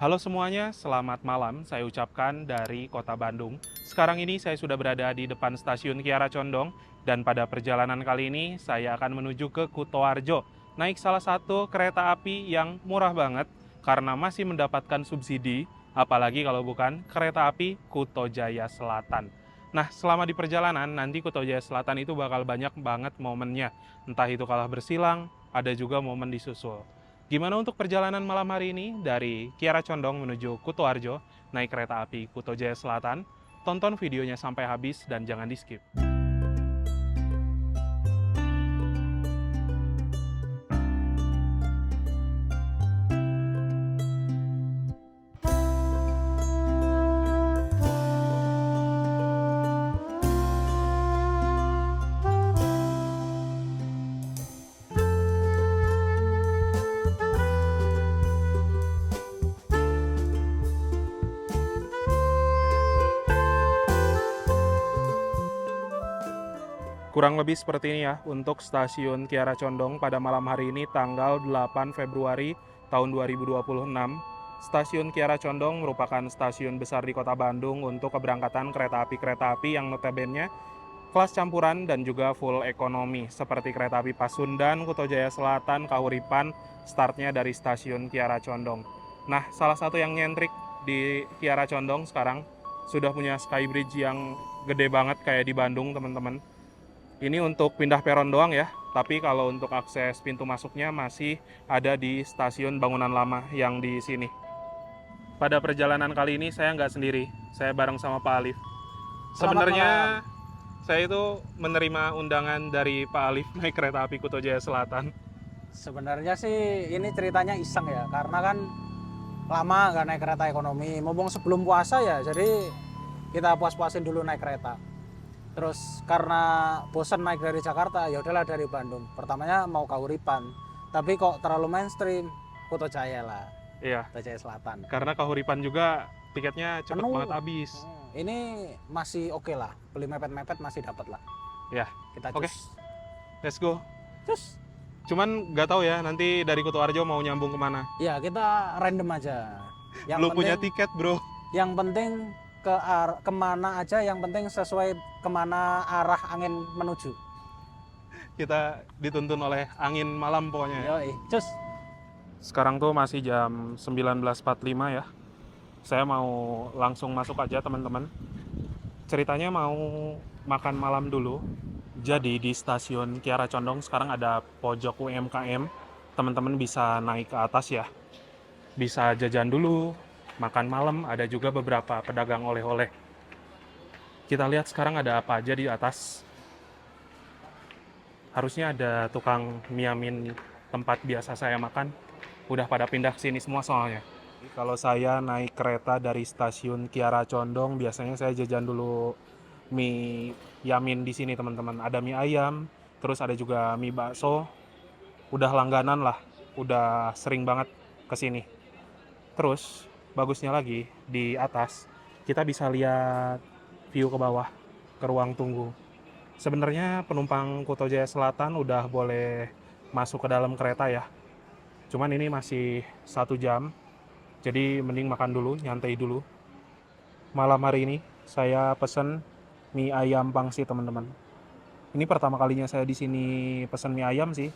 Halo semuanya, selamat malam. Saya ucapkan dari Kota Bandung. Sekarang ini saya sudah berada di depan stasiun Kiara Condong dan pada perjalanan kali ini saya akan menuju ke Kutoarjo. Naik salah satu kereta api yang murah banget karena masih mendapatkan subsidi, apalagi kalau bukan kereta api Kuto Jaya Selatan. Nah, selama di perjalanan nanti Kuto Jaya Selatan itu bakal banyak banget momennya. Entah itu kalah bersilang, ada juga momen disusul. Gimana untuk perjalanan malam hari ini dari Kiara Condong menuju Kutoarjo, naik kereta api Kuto Jaya Selatan? Tonton videonya sampai habis dan jangan di-skip. Kurang lebih seperti ini ya untuk stasiun Kiara Condong pada malam hari ini tanggal 8 Februari tahun 2026. Stasiun Kiara Condong merupakan stasiun besar di Kota Bandung untuk keberangkatan kereta api yang notabene kelas campuran dan juga full ekonomi seperti kereta api Pasundan, Kuto Jaya Selatan, Kahuripan, startnya dari stasiun Kiara Condong. Nah, salah satu yang nyentrik di Kiara Condong sekarang sudah punya skybridge yang gede banget kayak di Bandung, teman-teman. Ini untuk pindah peron doang ya, tapi kalau untuk akses pintu masuknya masih ada di stasiun bangunan lama yang di sini. Pada perjalanan kali ini saya nggak sendiri, saya bareng sama Pak Alif. Sebenarnya saya itu menerima undangan dari Pak Alif naik kereta api Kuto Jaya Selatan. Sebenarnya sih ini ceritanya iseng ya, karena kan lama nggak naik kereta ekonomi. Mumpung sebelum puasa ya, jadi kita puas-puasin dulu naik kereta. Terus karena bosan naik dari Jakarta, ya udahlah dari Bandung. Pertamanya mau Kahuripan, tapi kok terlalu mainstream, Kuto Jaya lah, Iya, Kuto Jaya Selatan. karena Kahuripan juga tiketnya cepet Penuh. banget habis. Ini masih oke lah, beli mepet-mepet masih dapat lah. Ya, Kita oke. cus. Let's go. Cus. Cuman nggak tahu ya nanti dari Kutoarjo mau nyambung kemana. Ya kita random aja. Belum punya tiket bro. Yang penting kemana aja, yang penting sesuai kemana arah angin menuju. Kita dituntun oleh angin malam pokoknya ya. Yoi, cus. Sekarang tuh masih jam 19.45 ya. Saya mau langsung masuk aja teman-teman. Ceritanya mau makan malam dulu. Jadi di stasiun Kiara Condong sekarang ada pojok UMKM. Teman-teman bisa naik ke atas ya. Bisa jajan dulu, makan malam, ada juga beberapa pedagang oleh-oleh. Kita lihat sekarang ada apa aja di atas. Harusnya ada tukang miamin tempat biasa saya makan. Udah pada pindah ke sini semua soalnya. Kalau saya naik kereta dari stasiun Kiara Condong, biasanya saya jajan dulu mie yamin di sini teman-teman. Ada mie ayam, terus ada juga mie bakso. Udah langganan lah, udah sering banget ke sini. Terus bagusnya lagi di atas kita bisa lihat view ke bawah ke ruang tunggu. Sebenarnya penumpang Kuto Jaya Selatan udah boleh masuk ke dalam kereta ya. Cuman ini masih 1 jam. Jadi mending makan dulu, nyantai dulu. Malam hari ini saya pesen mie ayam pangsit teman-teman. Ini pertama kalinya saya di sini pesen mie ayam sih.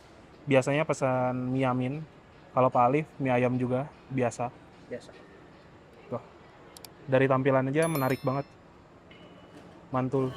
Biasanya pesan mie yamin. Kalau Pak Alif mie ayam juga biasa. Biasa. Tuh. Dari tampilan aja menarik banget. Mantul.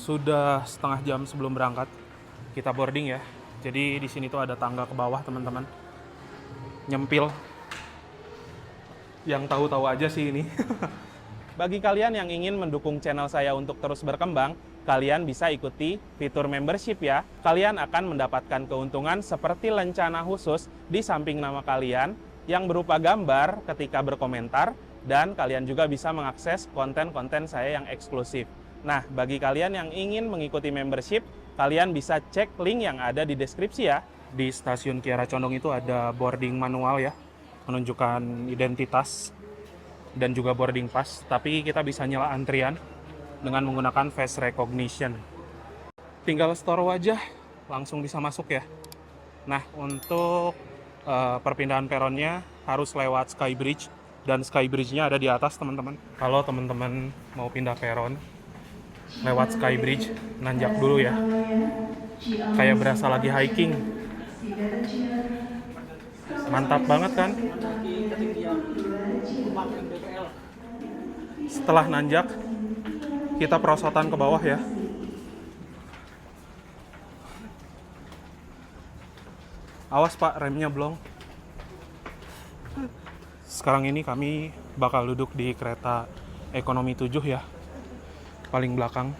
Sudah setengah jam sebelum berangkat kita boarding ya. Jadi di sini tuh ada tangga ke bawah teman-teman. Nyempil. Yang tahu-tahu aja sih ini. Bagi kalian yang ingin mendukung channel saya untuk terus berkembang, kalian bisa ikuti fitur membership ya. Kalian akan mendapatkan keuntungan seperti lencana khusus di samping nama kalian yang berupa gambar ketika berkomentar, dan kalian juga bisa mengakses konten-konten saya yang eksklusif. Nah, bagi kalian yang ingin mengikuti membership, kalian bisa cek link yang ada di deskripsi ya. Di stasiun Kiara Condong itu ada boarding manual ya, menunjukkan identitas dan juga boarding pass, tapi kita bisa nyala antrian dengan menggunakan face recognition. Tinggal store wajah, langsung bisa masuk ya. Nah, untuk perpindahan peronnya harus lewat Skybridge, dan Skybridge-nya ada di atas teman-teman. Kalau teman-teman mau pindah peron, lewat Skybridge, nanjak dulu ya. Kayak berasa lagi hiking. Mantap banget kan? Setelah nanjak, kita perosotan ke bawah ya. Awas Pak, remnya blong. Sekarang ini kami bakal duduk di kereta ekonomi 7 ya. Paling belakang.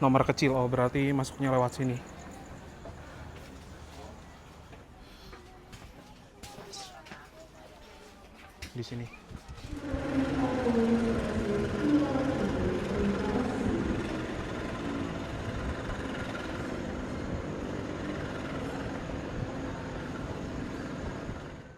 Nomor kecil, oh berarti masuknya lewat sini. Di sini.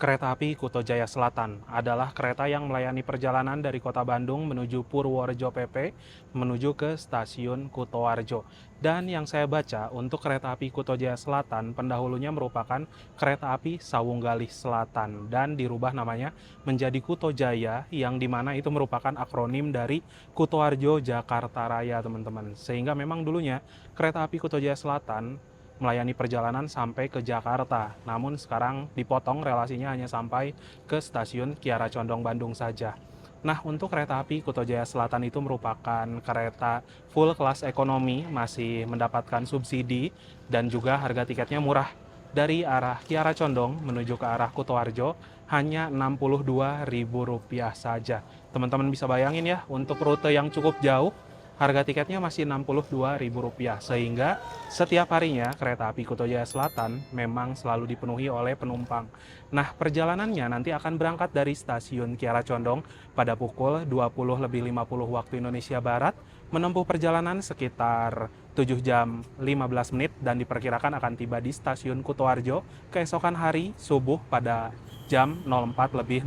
Kereta api Kuto Jaya Selatan adalah kereta yang melayani perjalanan dari kota Bandung menuju Purworejo PP menuju ke stasiun Kutoarjo. Dan yang saya baca untuk kereta api Kuto Jaya Selatan pendahulunya merupakan kereta api Sawunggalih Selatan dan dirubah namanya menjadi Kuto Jaya, yang dimana itu merupakan akronim dari Kutoarjo Jakarta Raya teman-teman. Sehingga memang dulunya kereta api Kuto Jaya Selatan melayani perjalanan sampai ke Jakarta. Namun sekarang dipotong relasinya hanya sampai ke stasiun Kiara Condong Bandung saja. Nah, untuk kereta api Kuto Jaya Selatan itu merupakan kereta full kelas ekonomi, masih mendapatkan subsidi dan juga harga tiketnya murah. Dari arah Kiara Condong menuju ke arah Kutoarjo hanya Rp62.000 saja. Teman-teman bisa bayangin ya, untuk rute yang cukup jauh, harga tiketnya masih Rp62.000, sehingga setiap harinya kereta api Kuto Jaya Selatan memang selalu dipenuhi oleh penumpang. Nah, perjalanannya nanti akan berangkat dari stasiun Kiara Condong pada pukul 20.50 waktu Indonesia Barat, menempuh perjalanan sekitar 7 jam 15 menit dan diperkirakan akan tiba di stasiun Kutoarjo keesokan hari subuh pada jam 04.05.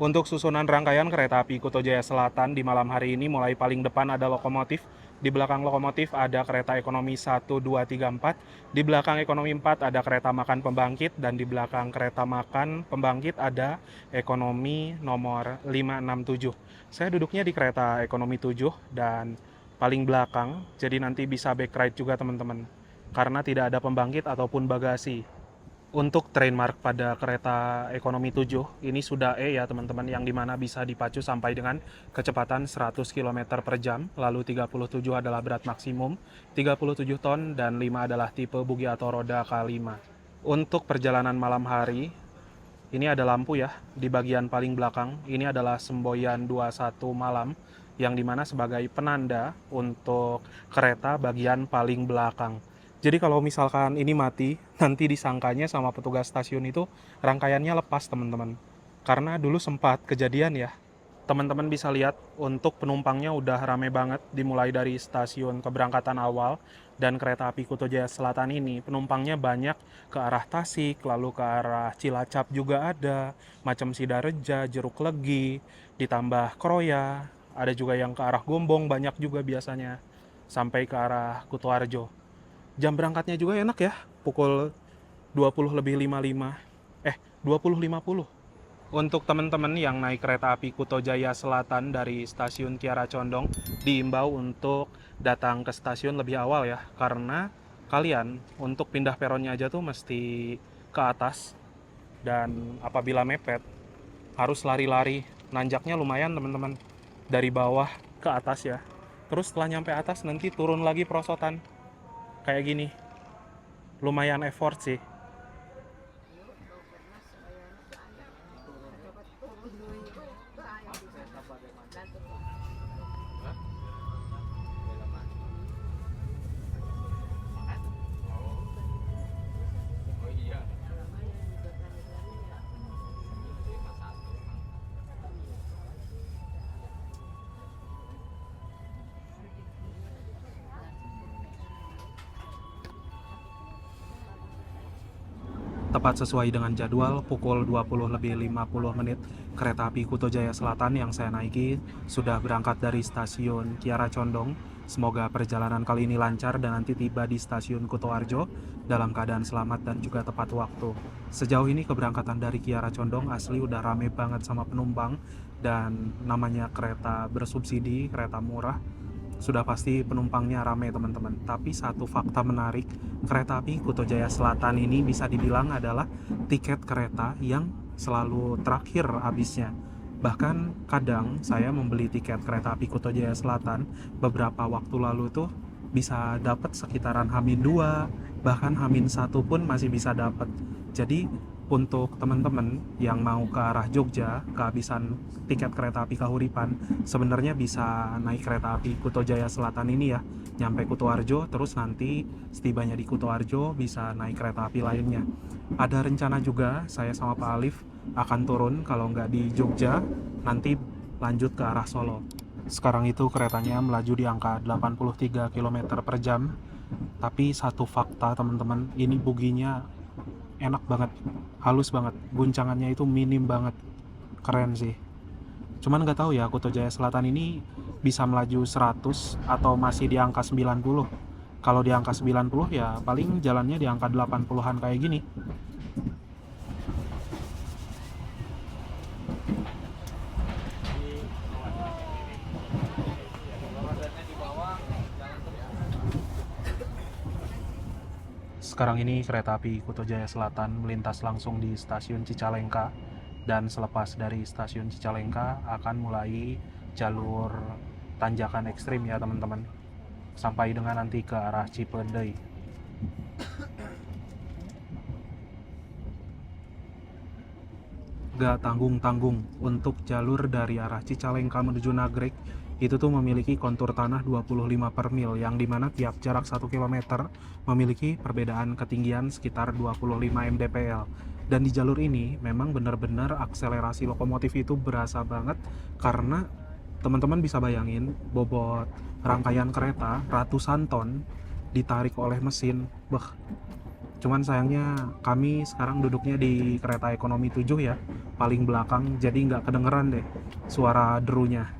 Untuk susunan rangkaian kereta api Kuto Jaya Selatan di malam hari ini, mulai paling depan ada lokomotif, di belakang lokomotif ada kereta ekonomi 1, 2, 3, 4, di belakang ekonomi 4 ada kereta makan pembangkit, dan di belakang kereta makan pembangkit ada ekonomi nomor 567. Saya duduknya di kereta ekonomi 7 dan paling belakang, jadi nanti bisa back ride juga teman-teman, karena tidak ada pembangkit ataupun bagasi. Untuk trainmark pada kereta ekonomi 7 ini sudah E ya teman-teman, yang dimana bisa dipacu sampai dengan kecepatan 100 km per jam, lalu 37 adalah berat maksimum, 37 ton, dan 5 adalah tipe bugi atau roda K5. Untuk perjalanan malam hari, ini ada lampu ya di bagian paling belakang, ini adalah semboyan 21 malam, yang dimana sebagai penanda untuk kereta bagian paling belakang. Jadi kalau misalkan ini mati, nanti disangkanya sama petugas stasiun itu rangkaiannya lepas teman-teman. Karena dulu sempat kejadian ya. Teman-teman bisa lihat untuk penumpangnya udah rame banget, dimulai dari stasiun keberangkatan awal, dan kereta api Kuto Jaya Selatan ini penumpangnya banyak ke arah Tasik, lalu ke arah Cilacap juga ada, macam Sidareja, Jeruk Legi, ditambah Kroya, ada juga yang ke arah Gombong banyak juga biasanya, sampai ke arah Kutoarjo. Jam berangkatnya juga enak ya, pukul 20.50. Untuk teman-teman yang naik kereta api Kuto Jaya Selatan dari stasiun Kiara Condong, diimbau untuk datang ke stasiun lebih awal ya, karena kalian untuk pindah peronnya aja tuh mesti ke atas, dan apabila mepet harus lari-lari, nanjaknya lumayan teman-teman, dari bawah ke atas ya. Terus setelah nyampe atas nanti turun lagi perosotan kayak gini, lumayan effort sih. Tepat sesuai dengan jadwal, pukul 20:50 kereta api Kuto Jaya Selatan yang saya naiki sudah berangkat dari stasiun Kiara Condong. Semoga perjalanan kali ini lancar dan nanti tiba di stasiun Kutoarjo dalam keadaan selamat dan juga tepat waktu. Sejauh ini keberangkatan dari Kiara Condong asli udah rame banget sama penumpang, dan namanya kereta bersubsidi, kereta murah, sudah pasti penumpangnya ramai teman-teman. Tapi satu fakta menarik, kereta api Kuto Jaya Selatan ini bisa dibilang adalah tiket kereta yang selalu terakhir habisnya. Bahkan kadang saya membeli tiket kereta api Kuto Jaya Selatan beberapa waktu lalu tuh bisa dapat sekitaran H-2, bahkan H-1 pun masih bisa dapat. Jadi untuk teman-teman yang mau ke arah Jogja, kehabisan tiket kereta api Kahuripan, sebenarnya bisa naik kereta api Kuto Jaya Selatan ini ya, nyampe Kutoarjo, terus nanti setibanya di Kutoarjo bisa naik kereta api lainnya. Ada rencana juga saya sama Pak Alif akan turun, kalau nggak di Jogja, nanti lanjut ke arah Solo. Sekarang itu keretanya melaju di angka 83 km per jam, tapi satu fakta teman-teman, ini buginya enak banget, halus banget, guncangannya itu minim banget, keren sih. Cuman nggak tahu ya Kuto Jaya Selatan ini bisa melaju 100 atau masih di angka 90. Kalau di angka 90 ya paling jalannya di angka 80-an kayak gini. Sekarang ini kereta api Kuto Jaya Selatan melintas langsung di stasiun Cicalengka, dan selepas dari stasiun Cicalengka akan mulai jalur tanjakan ekstrim ya teman-teman, sampai dengan nanti ke arah Cipendei. Gak tanggung-tanggung, untuk jalur dari arah Cicalengka menuju Nagrek itu tuh memiliki kontur tanah 25 per mil, yang dimana tiap jarak 1 km memiliki perbedaan ketinggian sekitar 25 mdpl. Dan di jalur ini memang benar-benar akselerasi lokomotif itu berasa banget, karena teman-teman bisa bayangin bobot rangkaian kereta ratusan ton ditarik oleh mesin. Cuman sayangnya kami sekarang duduknya di kereta ekonomi 7 ya, paling belakang, jadi nggak kedengeran deh suara derunya.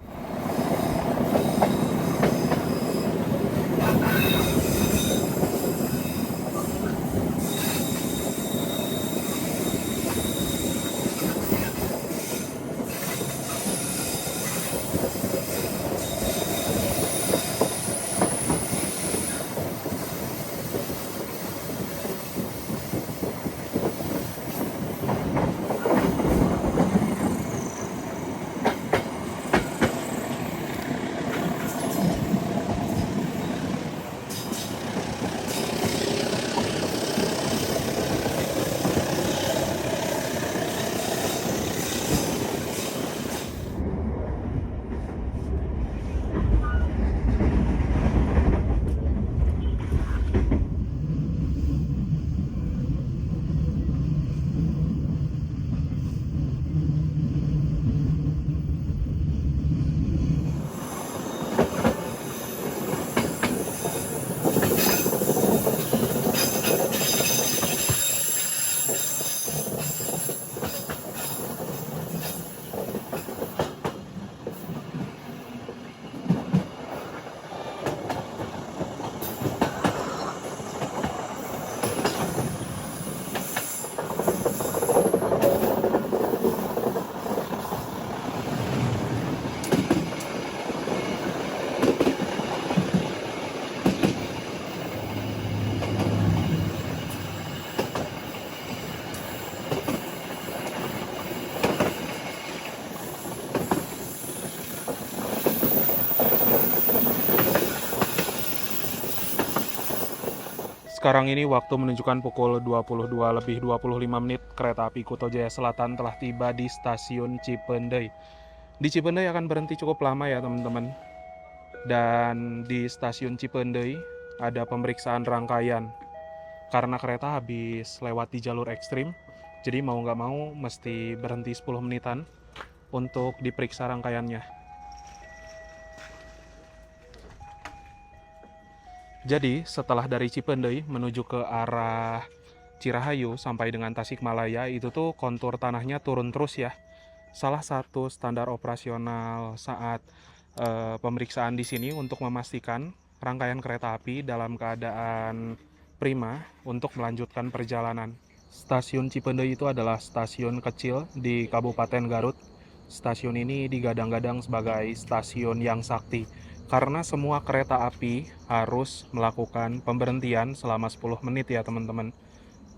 Sekarang ini waktu menunjukkan pukul 22 lebih 25 menit. Kereta api Kuto Jaya Selatan telah tiba di stasiun Cipendei. Di Cipendei akan berhenti cukup lama ya teman-teman. Dan di stasiun Cipendei ada pemeriksaan rangkaian. Karena kereta habis lewat di jalur ekstrim, jadi mau nggak mau mesti berhenti 10 menitan untuk diperiksa rangkaiannya. Jadi setelah dari Cipendei menuju ke arah Cirahayu sampai dengan Tasikmalaya itu tuh kontur tanahnya turun terus ya. Salah satu standar operasional saat pemeriksaan di sini untuk memastikan rangkaian kereta api dalam keadaan prima untuk melanjutkan perjalanan. Stasiun Cipendei itu adalah stasiun kecil di Kabupaten Garut. Stasiun ini digadang-gadang sebagai stasiun yang sakti karena semua kereta api harus melakukan pemberhentian selama 10 menit ya teman-teman.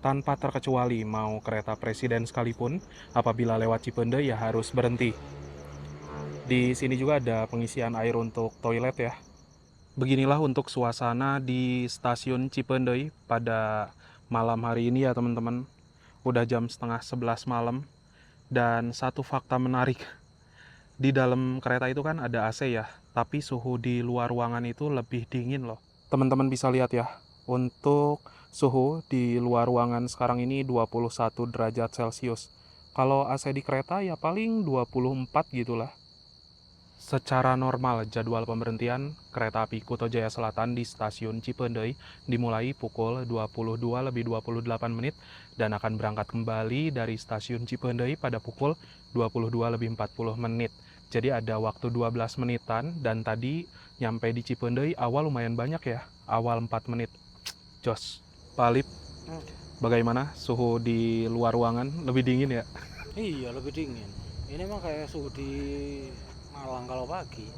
Tanpa terkecuali mau kereta presiden sekalipun, apabila lewat Cipendei ya harus berhenti. Di sini juga ada pengisian air untuk toilet ya. Beginilah untuk suasana di stasiun Cipendei pada malam hari ini ya teman-teman. Udah jam setengah 11 malam. Dan satu fakta menarik, di dalam kereta itu kan ada AC ya, tapi suhu di luar ruangan itu lebih dingin loh. Teman-teman bisa lihat ya, untuk suhu di luar ruangan sekarang ini 21 derajat Celcius. Kalau AC di kereta ya paling 24 gitulah. Secara normal, jadwal pemberhentian kereta api Kuto Jaya Selatan di stasiun Cipendei dimulai pukul 22 lebih 28 menit dan akan berangkat kembali dari stasiun Cipendei pada pukul 22 lebih 40 menit. Jadi ada waktu 12 menitan dan tadi nyampe di Cipendei awal lumayan banyak ya, awal 4 menit. Jos, Pak Alip, bagaimana suhu di luar ruangan? Lebih dingin ya? Iya, lebih dingin. Ini mah kayak suhu di Malang kalau pagi.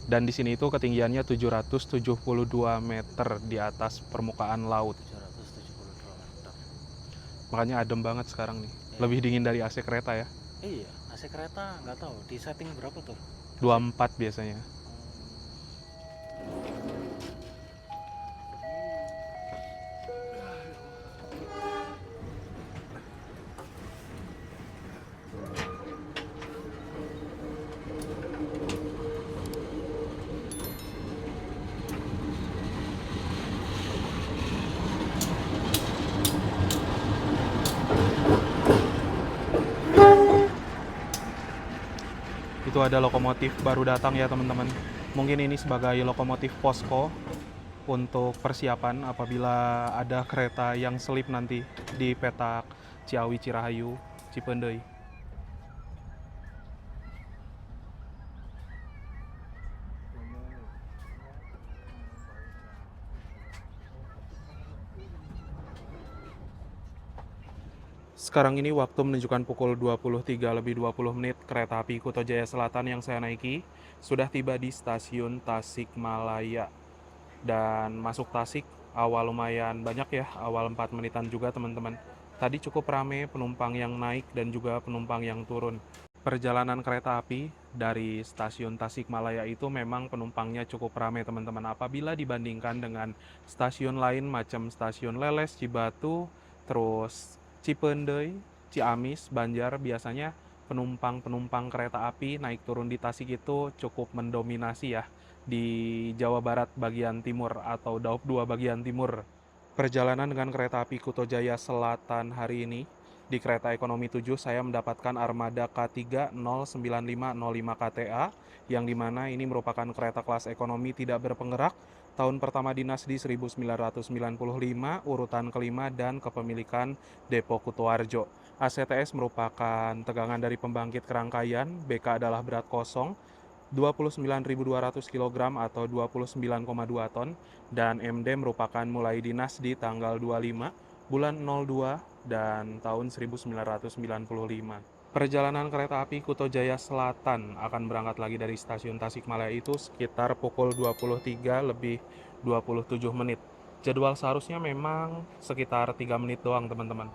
Dan di sini itu ketinggiannya 772 meter di atas permukaan laut. 772 meter. Makanya adem banget sekarang nih. Ya. Lebih dingin dari AC kereta ya. Iya, AC kereta nggak tahu di setting berapa tuh. 24 biasanya. Itu ada lokomotif baru datang ya teman-teman. Mungkin ini sebagai lokomotif posko untuk persiapan apabila ada kereta yang selip nanti di petak Ciawi, Cirahayu, Cipendei. Sekarang ini waktu menunjukkan pukul 23 lebih 20 menit. Kereta api Kuto Jaya Selatan yang saya naiki sudah tiba di stasiun Tasikmalaya. Dan masuk Tasik awal lumayan banyak ya, awal 4 menitan juga teman-teman. Tadi cukup rame penumpang yang naik dan juga penumpang yang turun. Perjalanan kereta api dari stasiun Tasikmalaya itu memang penumpangnya cukup ramai teman-teman. Apabila dibandingkan dengan stasiun lain macam stasiun Leles, Cibatu, terus Cipendei, Ciamis, Banjar, biasanya penumpang-penumpang kereta api naik turun di Tasik itu cukup mendominasi ya di Jawa Barat bagian timur atau Daup 2 bagian timur. Perjalanan dengan kereta api Kuto Jaya Selatan hari ini di kereta ekonomi 7 saya mendapatkan armada K3 09505 KTA yang dimana ini merupakan kereta kelas ekonomi tidak berpenggerak, tahun pertama dinas di 1995, urutan kelima dan kepemilikan Depo Kutoarjo. ACTS merupakan tegangan dari pembangkit kerangkaian, BK adalah berat kosong 29.200 kg atau 29,2 ton, dan MD merupakan mulai dinas di tanggal 25 bulan 02 dan tahun 1995. Perjalanan kereta api Kuto Jaya Selatan akan berangkat lagi dari stasiun Tasikmalaya itu sekitar pukul 23 lebih 27 menit. Jadwal seharusnya memang sekitar 3 menit doang teman-teman.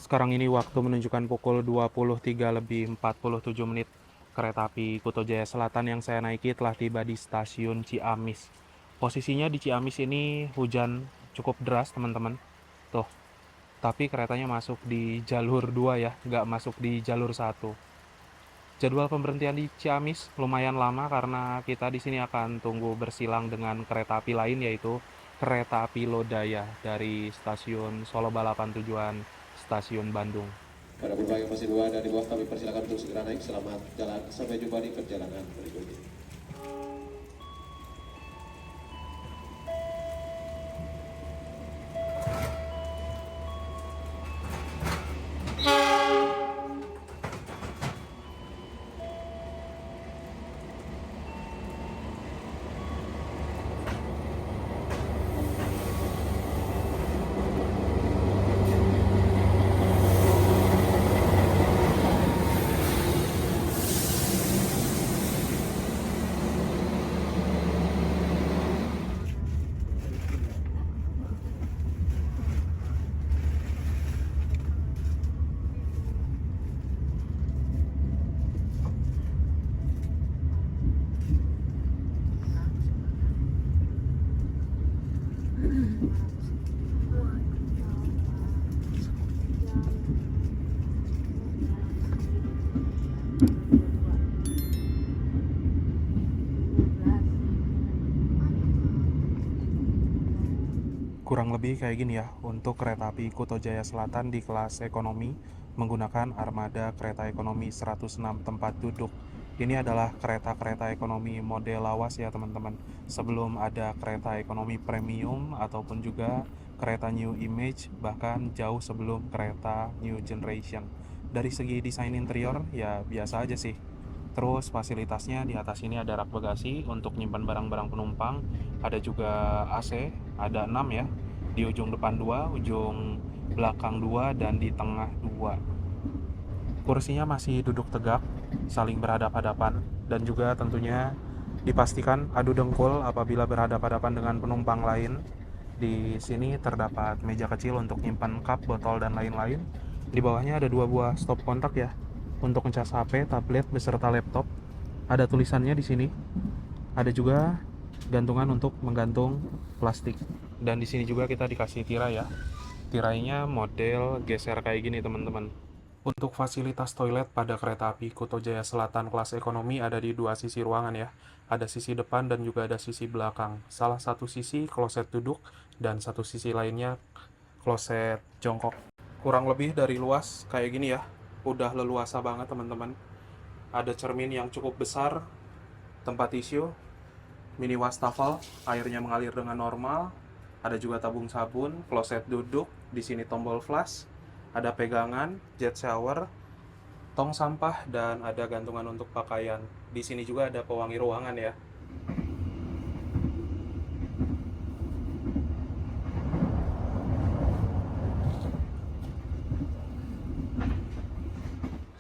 Sekarang ini waktu menunjukkan pukul 23 lebih 47 menit. Kereta api Kuto Jaya Selatan yang saya naiki telah tiba di stasiun Ciamis. Posisinya di Ciamis ini hujan cukup deras teman-teman. Tuh, tapi keretanya masuk di jalur 2 ya, nggak masuk di jalur 1. Jadwal pemberhentian di Ciamis lumayan lama karena kita di sini akan tunggu bersilang dengan kereta api lain, yaitu kereta api Lodaya dari stasiun Solo Balapan tujuan stasiun Bandung. Para penumpang yang masih dan di bawah kami persilakan untuk segera naik. Selamat jalan. Sampai jumpa di perjalanan berikutnya. Kurang lebih kayak gini ya untuk kereta api Kuto Jaya Selatan di kelas ekonomi menggunakan armada kereta ekonomi 106 tempat duduk. Ini adalah kereta-kereta ekonomi model lawas ya teman-teman. Sebelum ada kereta ekonomi premium ataupun juga kereta new image, bahkan jauh sebelum kereta new generation. Dari segi desain interior ya biasa aja sih. Terus fasilitasnya di atas ini ada rak bagasi untuk nyimpan barang-barang penumpang. Ada juga AC, ada 6 ya. Di ujung depan 2, ujung belakang 2, dan di tengah 2. Kursinya masih duduk tegak, saling berhadap-hadapan, dan juga tentunya dipastikan adu dengkul apabila berhadap-hadapan dengan penumpang lain. Di sini terdapat meja kecil untuk nyimpan cup, botol, dan lain-lain. Di bawahnya ada 2 buah stop kontak ya, untuk ngecas HP, tablet, beserta laptop. Ada tulisannya di sini. Ada juga gantungan untuk menggantung plastik. Dan di sini juga kita dikasih tirai ya. Tirainya model geser kayak gini teman-teman. Untuk fasilitas toilet pada kereta api Kuto Jaya Selatan kelas ekonomi ada di 2 sisi ruangan ya. Ada sisi depan dan juga ada sisi belakang. Salah satu sisi kloset duduk dan satu sisi lainnya kloset jongkok. Kurang lebih dari luas kayak gini ya. Udah leluasa banget teman-teman. Ada cermin yang cukup besar, tempat tisu, mini wastafel, airnya mengalir dengan normal. Ada juga tabung sabun, kloset duduk, di sini tombol flush, ada pegangan, jet shower, tong sampah, dan ada gantungan untuk pakaian. Di sini juga ada pewangi ruangan ya.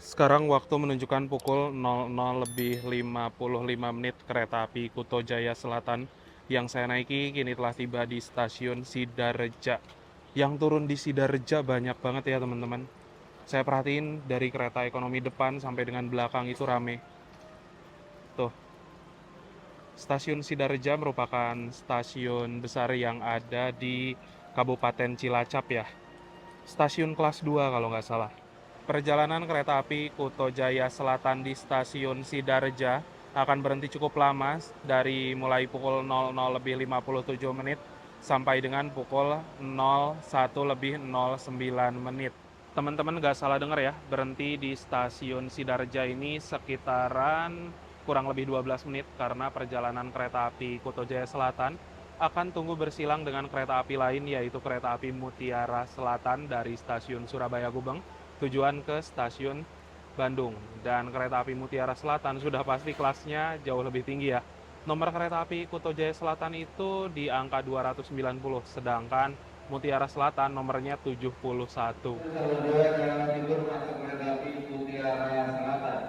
Sekarang waktu menunjukkan pukul 00 lebih 55 menit. Kereta api Kuto Jaya Selatan yang saya naiki kini telah tiba di stasiun Sidareja. Yang turun di Sidareja banyak banget ya teman-teman. Saya perhatiin dari kereta ekonomi depan sampai dengan belakang itu rame. Tuh, stasiun Sidareja merupakan stasiun besar yang ada di Kabupaten Cilacap ya. Stasiun kelas 2 kalau nggak salah. Perjalanan kereta api Kuto Jaya Selatan di stasiun Sidareja akan berhenti cukup lama dari mulai pukul 00 lebih 57 menit sampai dengan pukul 01 lebih 09 menit. Teman-teman nggak salah dengar ya, berhenti di stasiun Sidareja ini sekitaran kurang lebih 12 menit karena perjalanan kereta api Kuto Jaya Selatan akan tunggu bersilang dengan kereta api lain yaitu kereta api Mutiara Selatan dari stasiun Surabaya Gubeng tujuan ke stasiun Bandung. Dan kereta api Mutiara Selatan sudah pasti kelasnya jauh lebih tinggi ya. Nomor kereta api Kuto Jaya Selatan itu di angka 290, sedangkan Mutiara Selatan nomornya 71. Jalan Timur masuk kereta api Mutiara Selatan.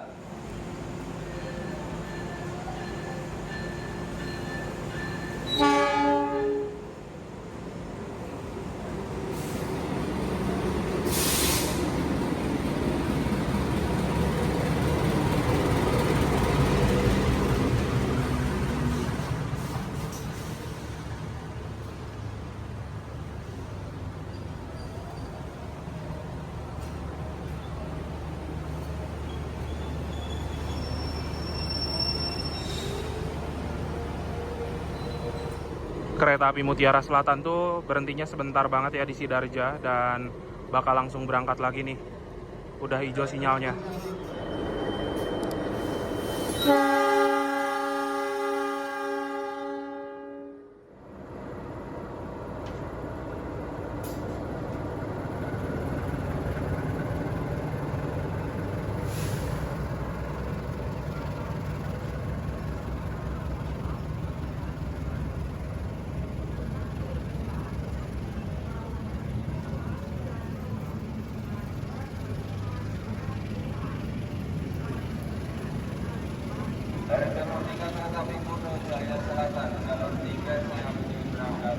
kereta api Mutiara Selatan tuh berhentinya sebentar banget ya di Sidarja dan bakal langsung berangkat lagi nih. Udah hijau sinyalnya. Dari Timur 3 kereta api Kuto Jaya Selatan, jalur 3 saya berangkat.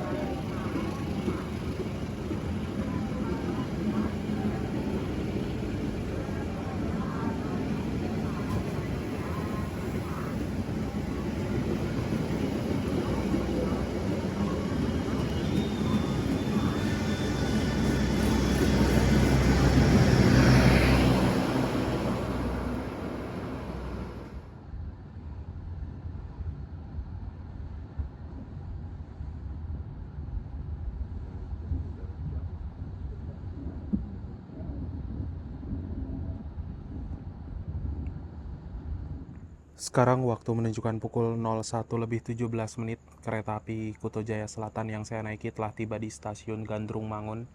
Sekarang waktu menunjukkan pukul 01:17 kereta api Kuto Jaya Selatan yang saya naiki telah tiba di stasiun Gandrung Mangun.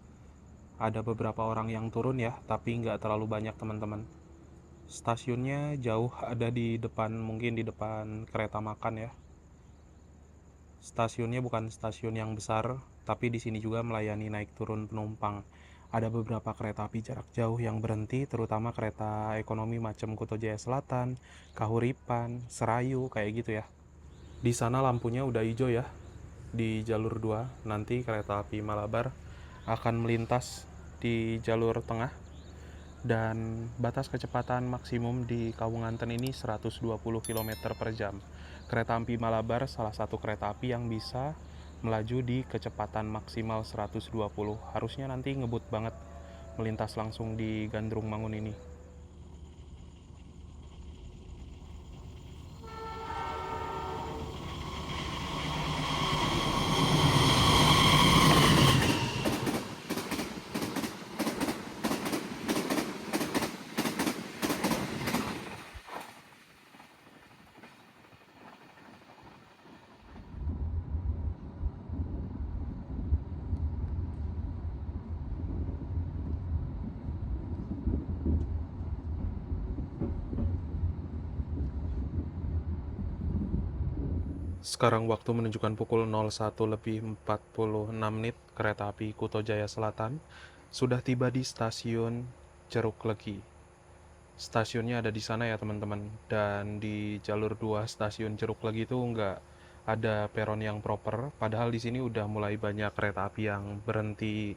Ada beberapa orang yang turun ya, tapi nggak terlalu banyak teman-teman. Stasiunnya jauh, ada di depan, mungkin di depan kereta makan ya. Stasiunnya bukan stasiun yang besar, tapi di sini juga melayani naik turun penumpang. Ada beberapa kereta api jarak jauh yang berhenti, terutama kereta ekonomi macam Kuto Jaya Selatan, Kahuripan, Serayu, kayak gitu ya. Di sana lampunya udah hijau ya, di jalur 2. Nanti kereta api Malabar akan melintas di jalur tengah. Dan batas kecepatan maksimum di Kawunganten ini 120 km per jam. Kereta api Malabar salah satu kereta api yang bisa melaju di kecepatan maksimal 120. Harusnya nanti ngebut banget melintas langsung di Gandrung Mangun ini. Sekarang waktu menunjukkan pukul 01:46, kereta api Kuto Jaya Selatan sudah tiba di stasiun Ceruk Legi. Stasiunnya ada di sana ya teman-teman. Dan di jalur 2 stasiun Ceruk Legi itu nggak ada peron yang proper. Padahal di sini udah mulai banyak kereta api yang berhenti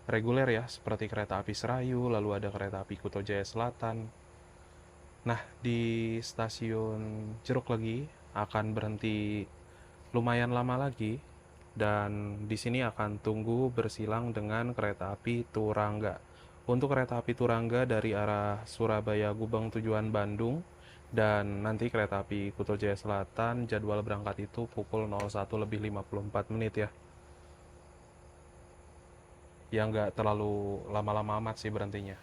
reguler ya, seperti kereta api Serayu, lalu ada kereta api Kuto Jaya Selatan. Nah, di stasiun Ceruk Legi akan berhenti lumayan lama lagi, dan di sini akan tunggu bersilang dengan kereta api Turangga. Untuk kereta api Turangga dari arah Surabaya Gubeng tujuan Bandung, dan nanti kereta api Kuto Jaya Selatan jadwal berangkat itu pukul 01:54 ya. Yang nggak terlalu lama-lama amat sih berhentinya.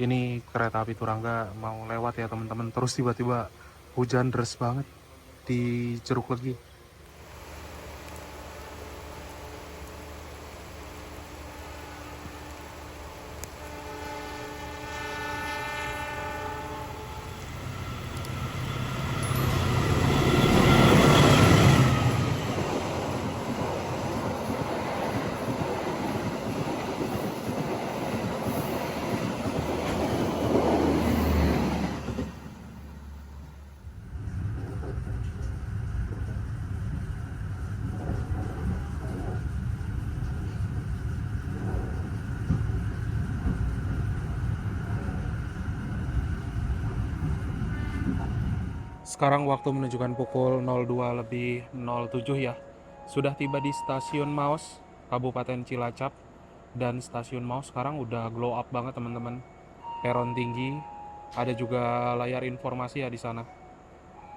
Ini kereta api Turangga mau lewat ya teman-teman, terus tiba-tiba hujan deras banget di Ceruk Legi. Sekarang waktu menunjukkan pukul 02:07 ya. Sudah tiba di stasiun Maos, Kabupaten Cilacap. Dan stasiun Maos sekarang udah glow up banget teman-teman. Peron tinggi, ada juga layar informasi ya di sana.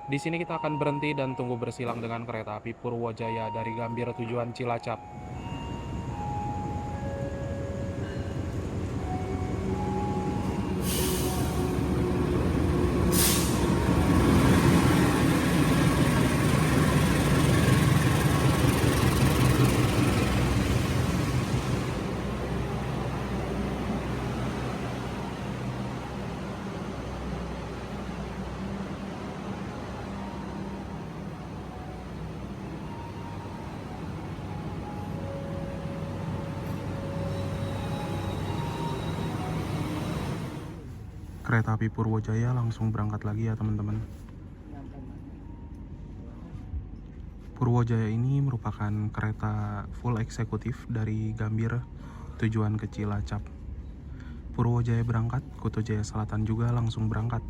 Di sini kita akan berhenti dan tunggu bersilang dengan kereta api Purwojaya dari Gambir tujuan Cilacap. Kereta api Purwojaya langsung berangkat lagi ya teman-teman. Purwojaya ini merupakan kereta full eksekutif dari Gambir tujuan ke Cilacap. Purwojaya berangkat, Kuto Jaya Selatan juga langsung berangkat.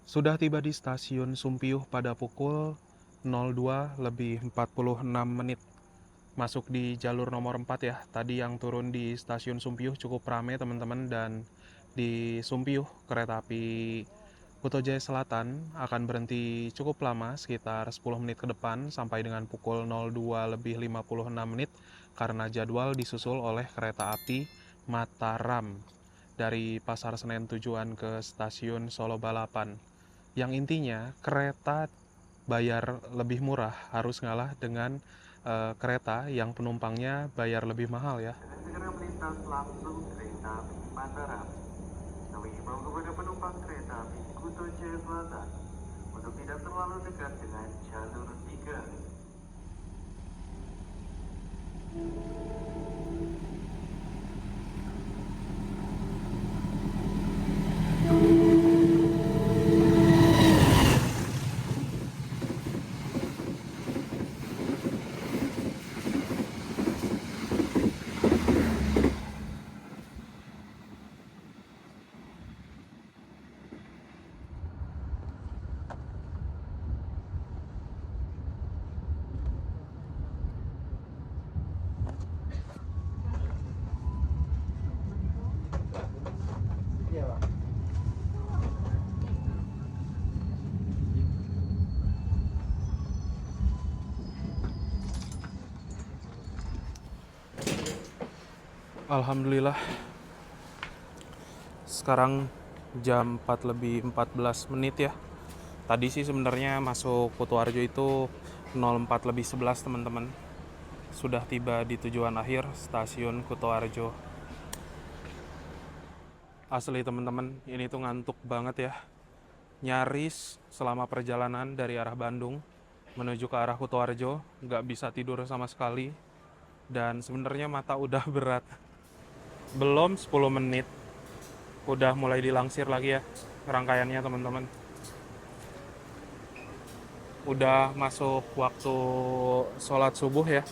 Sudah tiba di stasiun Sumpiyuh pada pukul 02:46 menit. Masuk di jalur nomor 4 ya. Tadi yang turun di stasiun Sumpiyuh cukup ramai teman-teman, dan di Sumpiyuh kereta api Kuto Jaya Selatan akan berhenti cukup lama, sekitar 10 menit ke depan sampai dengan pukul 02:56 menit karena jadwal disusul oleh kereta api Mataram dari Pasar Senen tujuan ke stasiun Solo Balapan. Yang intinya kereta bayar lebih murah harus ngalah dengan kereta yang penumpangnya bayar lebih mahal ya. Segera melintas langsung kereta api Mataram. Kami himbau kepada penumpang kereta api Kuto Jaya Selatan untuk tidak terlalu dekat dengan jalur 3. Alhamdulillah. Sekarang jam 4:14 ya. Tadi sih sebenarnya masuk Kutoarjo itu 04:11 teman-teman. Sudah tiba di tujuan akhir stasiun Kutoarjo. Asli teman-teman, ini tuh ngantuk banget ya. Nyaris selama perjalanan dari arah Bandung menuju ke arah Kutoarjo, nggak bisa tidur sama sekali. Dan sebenarnya mata udah berat. Belum 10 menit udah mulai dilangsir lagi ya rangkaiannya teman-teman. Udah masuk waktu sholat subuh ya.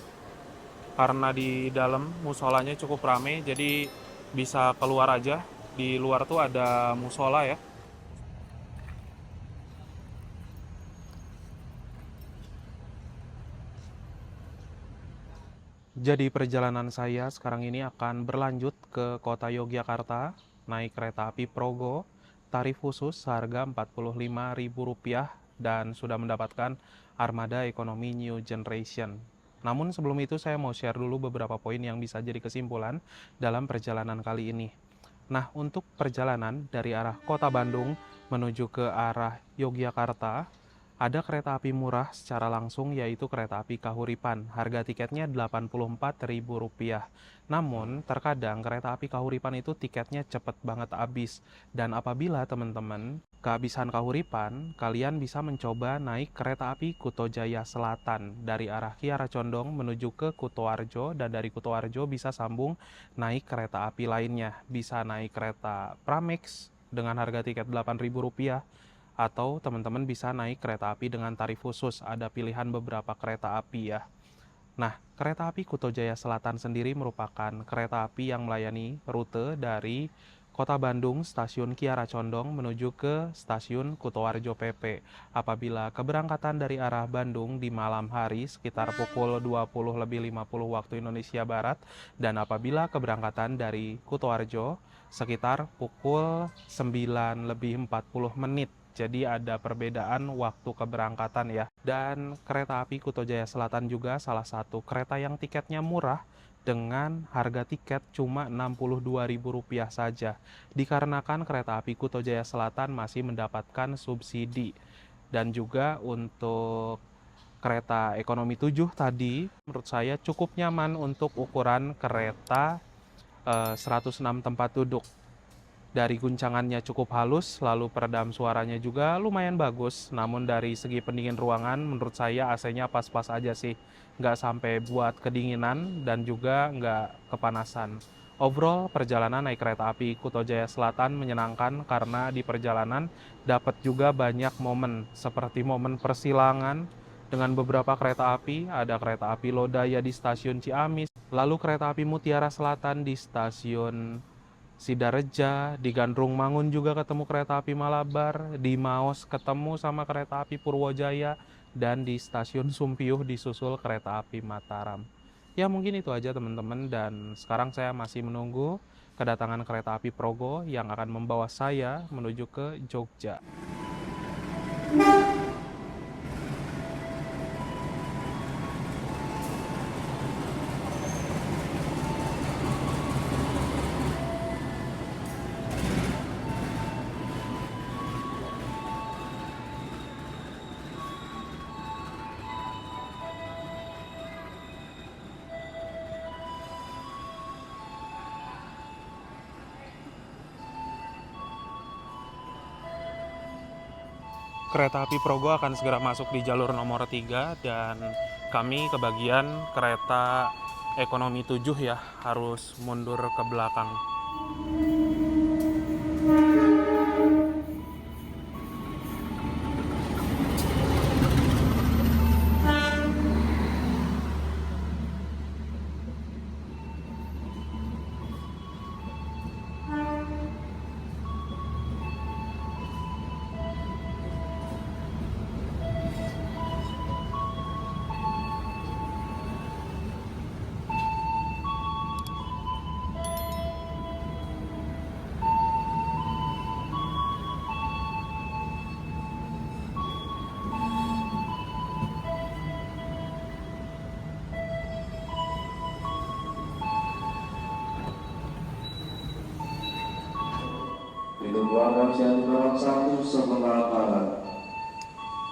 Karena di dalam musolanya cukup rame, jadi bisa keluar aja. Di luar tuh ada musola ya. Jadi perjalanan saya sekarang ini akan berlanjut ke kota Yogyakarta, naik kereta api Progo, tarif khusus seharga Rp45.000 dan sudah mendapatkan armada ekonomi New Generation. Namun sebelum itu saya mau share dulu beberapa poin yang bisa jadi kesimpulan dalam perjalanan kali ini. Nah, untuk perjalanan dari arah kota Bandung menuju ke arah Yogyakarta, ada kereta api murah secara langsung yaitu kereta api Kahuripan. Harga tiketnya Rp84.000. Namun, terkadang kereta api Kahuripan itu tiketnya cepet banget habis. Dan apabila teman-teman kehabisan Kahuripan, kalian bisa mencoba naik kereta api Kuto Jaya Selatan dari arah Kiara Condong menuju ke Kutoarjo, dan dari Kutoarjo bisa sambung naik kereta api lainnya. Bisa naik kereta Pramex dengan harga tiket Rp8.000, atau teman-teman bisa naik kereta api dengan tarif khusus. Ada pilihan beberapa kereta api ya. Nah, kereta api Kuto Jaya Selatan sendiri merupakan kereta api yang melayani rute dari Kota Bandung, stasiun Kiara Condong menuju ke stasiun Kutoarjo PP. Apabila keberangkatan dari arah Bandung di malam hari sekitar pukul 20.50 waktu Indonesia Barat, dan apabila keberangkatan dari Kutoarjo sekitar pukul 9.40. Jadi ada perbedaan waktu keberangkatan ya. Dan kereta api Kuto Jaya Selatan juga salah satu kereta yang tiketnya murah dengan harga tiket cuma Rp62.000 saja. Dikarenakan kereta api Kuto Jaya Selatan masih mendapatkan subsidi. Dan juga untuk kereta ekonomi 7 tadi menurut saya cukup nyaman untuk ukuran kereta 106 tempat duduk. Dari guncangannya cukup halus, lalu peredam suaranya juga lumayan bagus. Namun dari segi pendingin ruangan, menurut saya AC-nya pas-pas aja sih. Nggak sampai buat kedinginan dan juga nggak kepanasan. Overall, perjalanan naik kereta api Kuto Jaya Selatan menyenangkan karena di perjalanan dapat juga banyak momen. Seperti momen persilangan dengan beberapa kereta api. Ada kereta api Lodaya di stasiun Ciamis, lalu kereta api Mutiara Selatan di stasiun Sidareja, di Gandrung Mangun juga ketemu kereta api Malabar, di Maos ketemu sama kereta api Purwojaya, dan di stasiun Sumpiuh disusul kereta api Mataram. Ya mungkin itu aja teman-teman, dan sekarang saya masih menunggu kedatangan kereta api Progo yang akan membawa saya menuju ke Jogja. Kereta api Progo akan segera masuk di jalur nomor 3 dan kami kebagian kereta ekonomi 7 ya, harus mundur ke belakang.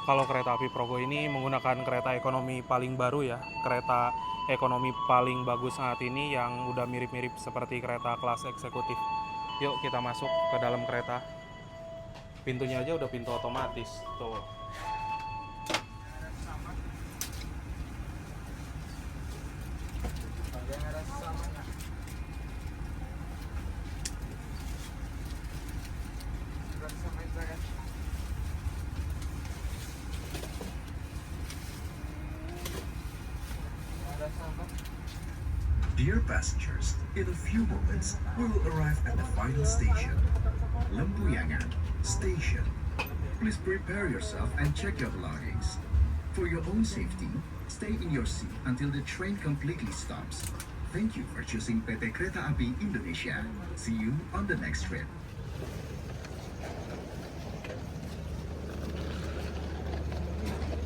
Kalau kereta api Progo ini menggunakan kereta ekonomi paling baru ya, kereta ekonomi paling bagus saat ini yang udah mirip-mirip seperti kereta kelas eksekutif. Yuk kita masuk ke dalam kereta. Pintunya aja udah pintu otomatis tuh. Dear passengers, in a few moments, we will arrive at the final station, Lempuyangan Station. Please prepare yourself and check your belongings. For your own safety, stay in your seat until the train completely stops. Thank you for choosing PT Kereta Api Indonesia. See you on the next trip.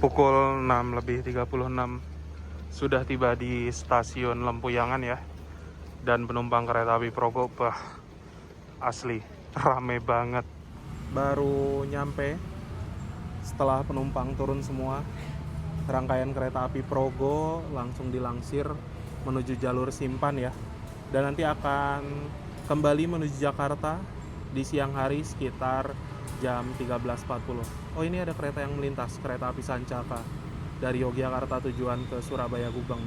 Pukul 6:36 sudah tiba di stasiun Lempuyangan ya. Dan penumpang kereta api Progo, asli rame banget. Baru nyampe setelah penumpang turun semua, rangkaian kereta api Progo langsung dilangsir menuju jalur Simpan ya. Dan nanti akan kembali menuju Jakarta di siang hari sekitar jam 13.40. Oh, ini ada kereta yang melintas, kereta api Sancaka dari Yogyakarta tujuan ke Surabaya Gubeng.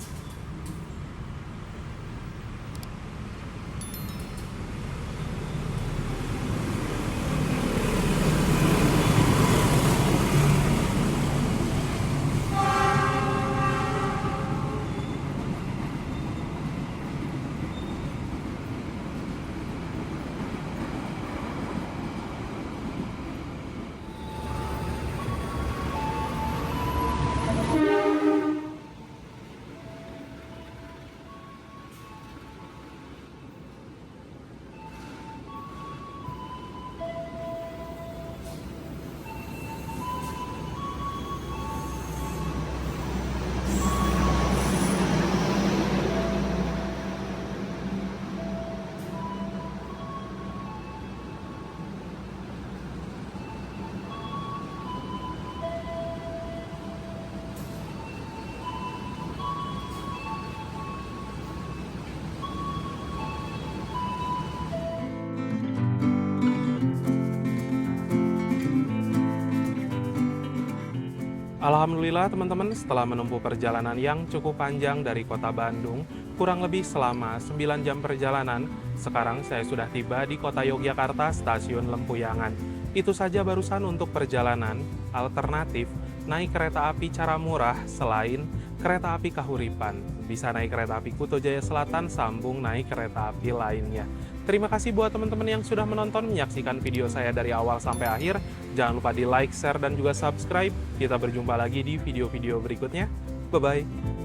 Alhamdulillah teman-teman, setelah menempuh perjalanan yang cukup panjang dari kota Bandung, kurang lebih selama 9 jam perjalanan, sekarang saya sudah tiba di kota Yogyakarta, stasiun Lempuyangan. Itu saja barusan untuk perjalanan alternatif naik kereta api cara murah selain kereta api Kahuripan. Bisa naik kereta api Kuto Jaya Selatan, sambung naik kereta api lainnya. Terima kasih buat teman-teman yang sudah menonton, menyaksikan video saya dari awal sampai akhir. Jangan lupa di like, share, dan juga subscribe. Kita berjumpa lagi di video-video berikutnya. Bye-bye.